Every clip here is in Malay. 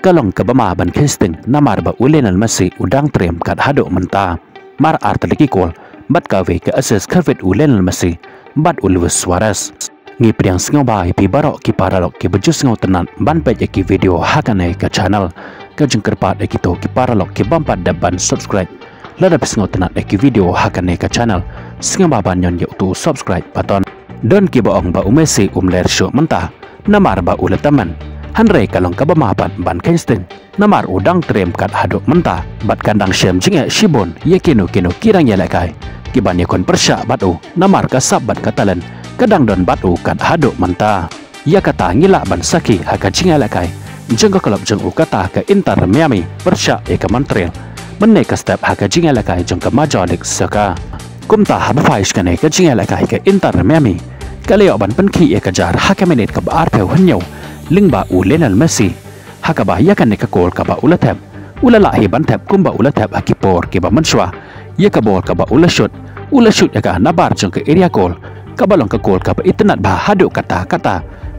kalong kabama ban kisting namar ba ulenan masi udang trem kat hado menta mar arteliki kol bat kawe ke ases karvet ulenan masi bat ulus Suarez ngi priang singaw ba pi barok ki paralok ki bejus singaw tenan ban pej ki video hakane ke channel ke jengkerpat ki to ki paralok ki bampat daban subscribe lada singaw tenan ki video hakane ke channel singaw ba ban yon tu subscribe button don ki baong ba umesi ler show menta namar ba ulataman Hanrei kalong kabamapan ban Kingston namar udang trem kat hadok menta bat kandang syem jinge shibon ye kino kirang yelekai kiban yakon persya batu namar kasab bat katalan kadang don batu kat hadok menta ya kata ngila ban saki haka jinge lekai jengko kelop jeng kata ke Inter Miami persya ye ke Montreal benne ke step haka jinge lekai jeng ke Major League Soccer kumta habfaish kane ke jinge lekai ke Inter Miami kaleo ban penki ye kejar haka menit ke bar pe hanyau lingba ulenal Messi hakaba yakan ne ka kol kaba ulathep ulala hi banthep kumba ulathep akipor ke ba manswa ye ka bol kaba ulashut yaka nabar jong ke area kol kabalong ka kol kaba itnat ba hadu kata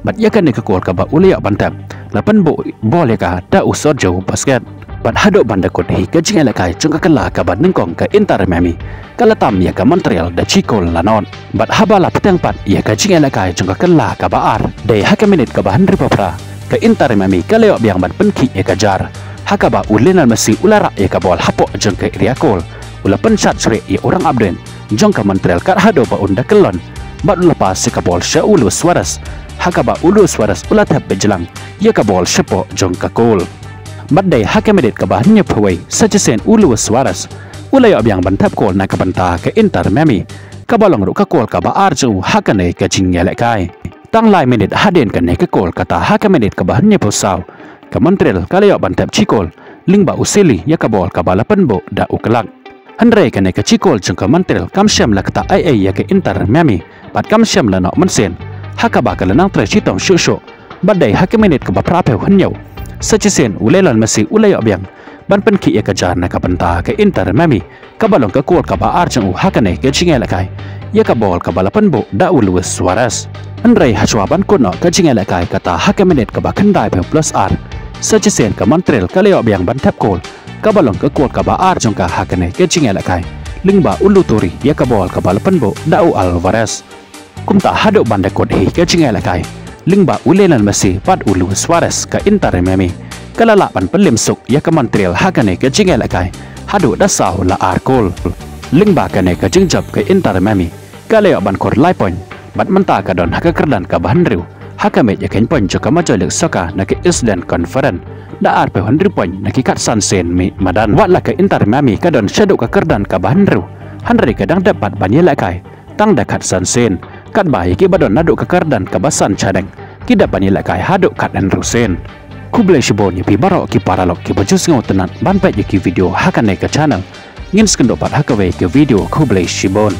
bat yakan ne ka kol kaba ulaya banthep lapan bol yaka da usor jauh basket bat hadu bandakot hi ka jingela kai jong ka kala kaba ningkong ke Inter Miami kalatam ya ka Montreal da chikol lanon bat habala petang pat ya ka jingela kai jong ka kala kaba ar dei haka minit ka bahan ripapra ke Inter Miami kaleo biang ban penki ya ka jar hakaba ulenal Messi ulara ya ka bol hapo jong ke area kol ula pensat sre ya orang abden jong ka Montreal kat hado ba unda kelon bat lepas ka bol sha ulu Suarez hakaba ulu Suarez ula tap bejelang ya ka bol shepo jong ka kol badai haka medit ka bahan nyepawai sajesen ulu Suarez ulaya biang bantap kol na kabanta ke Inter Miami kabalong ru ka kol ka ba arju haka ne ka jingyale kai tang lai menit haden ka ne ka kol kata haka medit ka bahan nyepasaw ka Montreal kalaya bantap chikol lingba usili ya ka bol ka balapan bo da ukelak hanre ka ne ka chikol jeng ka Montreal kamsyam la kata ai ya ke Inter Miami pat kamsyam la no mensen haka ba ka lanang tre chitong shusho badai haka menit ka ba prape hanyau sajesen ulelan Messi ulaya biang ban penki ya kajar na kabanta ke Inter Miami kabalong ka kol ka ba arjang hakane ke jingela kai ya ka bol ka balapan bo da ulus Suarez anrei hachwa ban kono ka jingela kai kata haka minute ka ba khandai pe plus r sajesen ka Montreal kaleo biang ban tap kol kabalong ka kol ka ba arjang ka hakane ke jingela kai lingba ulutori ya ka bol ka balapan bo da Alvarez kumta hado bandakot hi ke jingela kai lingba ulenan Messi pat ulu Suarez ke Inter Miami kalalapan pelimsuk ya ke Montreal hakane ke jingela kai hadu dasau la arkol lingba kane ke jingjap ke Inter Miami kaleo ban kor lai point bat menta ka don haka kerdan ka bahan riu hakame ya ken point jo ka Major League Soccer na ke Eastern Conference da arpe 100 point na ki kat sansen mi madan wat la ke Inter Miami ka don shadow ka kerdan ka bahan riu hanri ka dang dapat banyela kai tang dakat sansen kat bayi ki badon nadu kekardan kabasan cadeng ki dapat nilai kai haduk kat dan rusen kublai shibon pi barok ki paralok ki bajus ngau tenan ban pet ki video hakane ke channel ngin skendopat hakawe ke video kublai shibon